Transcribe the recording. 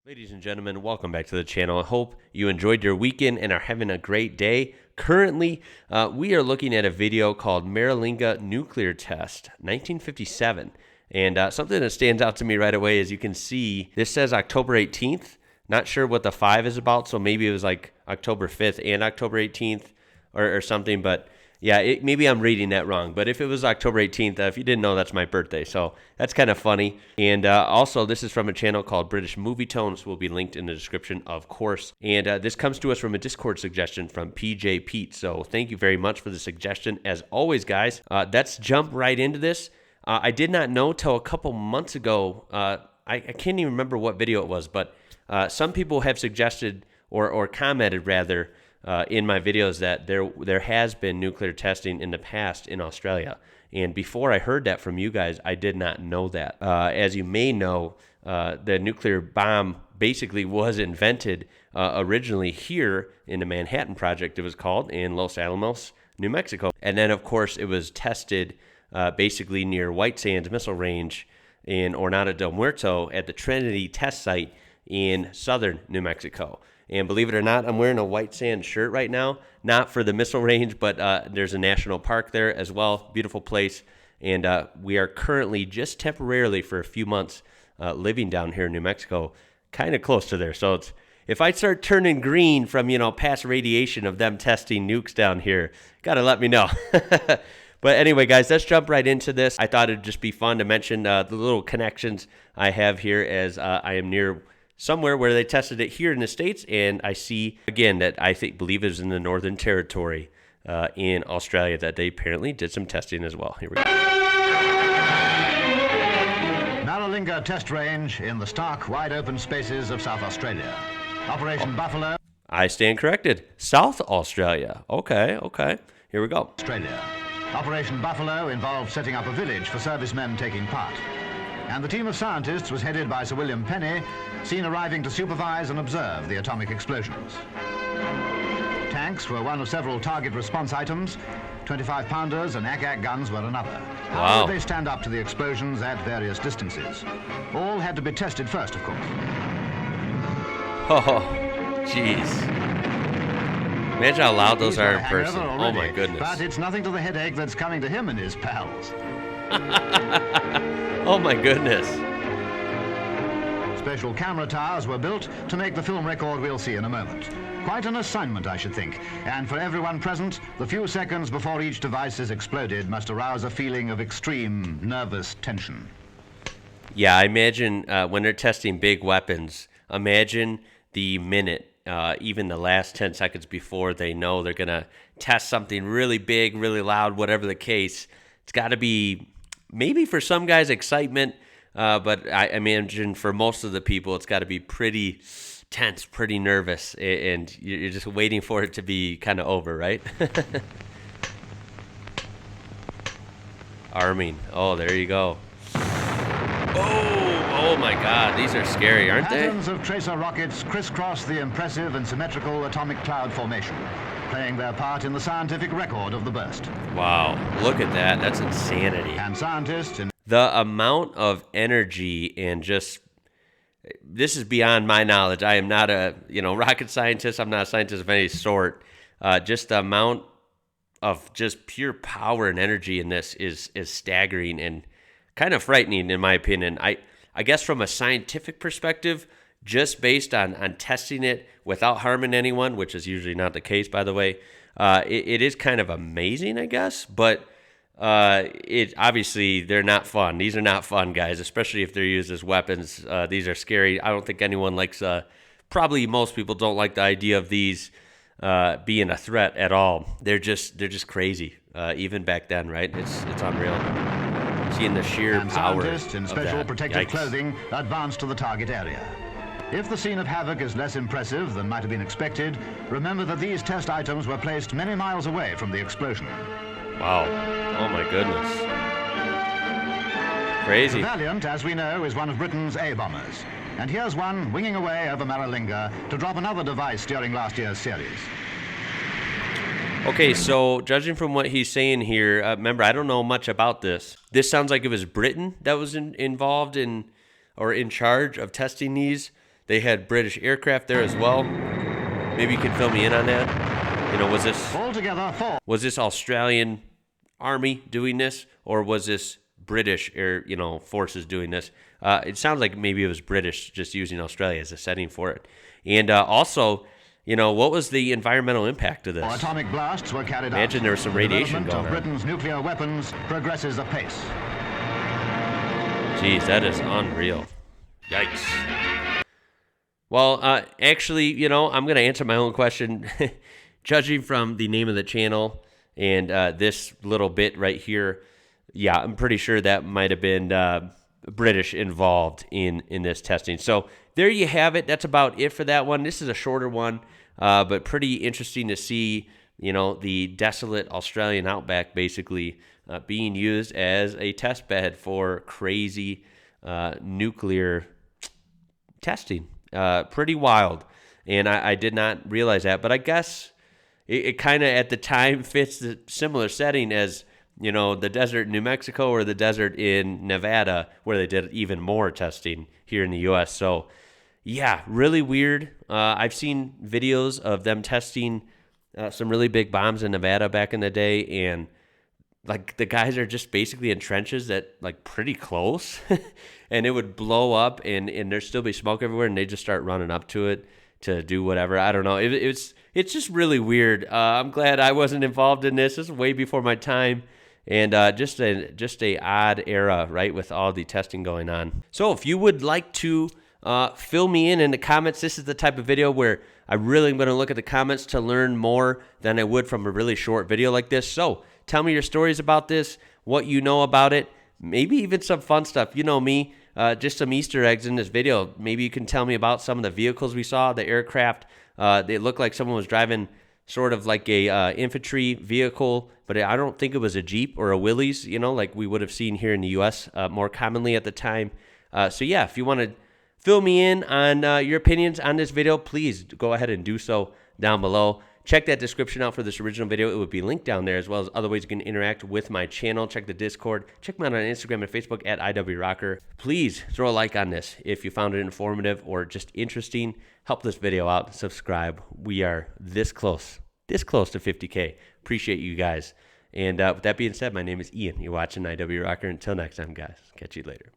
Ladies and gentlemen, welcome back to the channel. I hope you enjoyed your weekend and are having a great day. Currently, we are looking at a video called Maralinga Nuclear Test, 1957. And something that stands out to me right away is you can see this says October 18th. Not sure what the 5 is about, so maybe it was like October 5th and October 18th or something, but yeah, maybe I'm reading that wrong, but if it was October 18th, if you didn't know, that's my birthday, so that's kind of funny. And also, this is from a channel called British Movie Tones, will be linked in the description, of course. And this comes to us from a Discord suggestion from PJ Pete, so thank you very much for the suggestion. As always, guys, let's jump right into this. I did not know till a couple months ago, I can't even remember what video it was, but some people have suggested, or commented rather, in my videos that there has been nuclear testing in the past in Australia. And before I heard that from you guys, I did not know that. As you may know, the nuclear bomb basically was invented originally here in the Manhattan Project, it was called, in Los Alamos, New Mexico. And then, of course, it was tested basically near White Sands Missile Range in Oronada del Muerto at the Trinity test site in southern New Mexico. And believe it or not, I'm wearing a White Sands shirt right now, not for the missile range, but there's a national park there as well, beautiful place. And we are currently just temporarily for a few months living down here in New Mexico, kind of close to there. So if I start turning green from, past radiation of them testing nukes down here, gotta let me know. But anyway, guys, let's jump right into this. I thought it'd just be fun to mention the little connections I have here as I am near somewhere where they tested it here in the States, and I see, again, that I believe is in the Northern Territory in Australia, that they apparently did some testing as well. Here we go. Maralinga Test Range in the stark, wide-open spaces of South Australia. Operation Buffalo. I stand corrected. South Australia. Okay. Here we go. Australia. Operation Buffalo involved setting up a village for servicemen taking part. And the team of scientists was headed by Sir William Penny, seen arriving to supervise and observe the atomic explosions. Tanks were one of several target response items. 25-pounders and ACAC guns were another. How would they stand up to the explosions at various distances? All had to be tested first, of course. Oh, jeez. Imagine how loud those are in person. Oh, my goodness. But it's nothing to the headache that's coming to him and his pals. Oh my goodness. Special camera towers were built to make the film record we'll see in a moment. Quite an assignment, I should think. And for everyone present, the few seconds before each device is exploded must arouse a feeling of extreme nervous tension. Yeah, I imagine when they're testing big weapons, imagine the minute, even the last 10 seconds before they know they're going to test something really big, really loud, whatever the case. It's got to be, maybe for some guys, excitement, but I imagine for most of the people, it's got to be pretty tense, pretty nervous, and you're just waiting for it to be kind of over, right? Arming. Oh, there you go. Oh my God, these are scary, aren't they? Patterns of tracer rockets crisscross the impressive and symmetrical atomic cloud formation, playing their part in the scientific record of the burst. Wow, look at that. That's insanity. And scientists in the amount of energy and just, this is beyond my knowledge. I am not a, rocket scientist. I'm not a scientist of any sort. Just the amount of just pure power and energy in this is staggering and kind of frightening, in my opinion. I guess from a scientific perspective, just based on testing it without harming anyone, which is usually not the case, by the way, it is kind of amazing, I guess. But it obviously, they're not fun. These are not fun, guys, especially if they're used as weapons. These are scary. I don't think anyone likes, probably most people don't like the idea of these being a threat at all. They're just crazy, even back then, right? It's unreal. Seeing the sheer power scientists in special protective clothing advance to the target area. If the scene of havoc is less impressive than might have been expected, remember that these test items were placed many miles away from the explosion. Wow. Oh my goodness. Crazy. The Valiant, as we know, is one of Britain's A-bombers. And here's one winging away over Maralinga to drop another device during last year's series. Okay, so judging from what he's saying here, remember, I don't know much about this. This sounds like it was Britain that was involved in, or in charge of testing these they had British aircraft there as well. Maybe you can fill me in on that. You know, was this Australian Army doing this, or was this British air, forces doing this? It sounds like maybe it was British, just using Australia as a setting for it. And also, what was the environmental impact of this? Atomic blasts were carried out. Imagine there was some radiation going on. Britain's nuclear weapons progresses apace. Jeez, that is unreal. Yikes. Well, actually, I'm going to answer my own question. Judging from the name of the channel and this little bit right here, yeah, I'm pretty sure that might have been British involved in this testing. So there you have it. That's about it for that one. This is a shorter one, but pretty interesting to see, the desolate Australian outback basically being used as a test bed for crazy nuclear testing. Pretty wild. And I did not realize that, but I guess it kind of at the time fits the similar setting as, the desert in New Mexico or the desert in Nevada, where they did even more testing here in the U.S. So, yeah, really weird. I've seen videos of them testing some really big bombs in Nevada back in the day, and like the guys are just basically in trenches that like pretty close, and it would blow up, and there'd still be smoke everywhere, and they just start running up to it to do whatever. I don't know. It's just really weird. I'm glad I wasn't involved in this. This is way before my time. And just a odd era, right, with all the testing going on. So if you would like to fill me in the comments, this is the type of video where I really am going to look at the comments to learn more than I would from a really short video like this. So tell me your stories about this, what you know about it, maybe even some fun stuff. You know me, just some Easter eggs in this video. Maybe you can tell me about some of the vehicles we saw, the aircraft. They looked like someone was driving sort of like a infantry vehicle, but I don't think it was a Jeep or a Willys, like we would have seen here in the U.S. More commonly at the time. So yeah, if you want to fill me in on your opinions on this video, please go ahead and do so down below. Check that description out for this original video. It would be linked down there, as well as other ways you can interact with my channel. Check the Discord. Check me out on Instagram and Facebook at IWrocker. Please throw a like on this if you found it informative or just interesting. Help this video out. Subscribe. We are this close to 50K. Appreciate you guys. And with that being said, my name is Ian. You're watching IWrocker. Until next time, guys. Catch you later.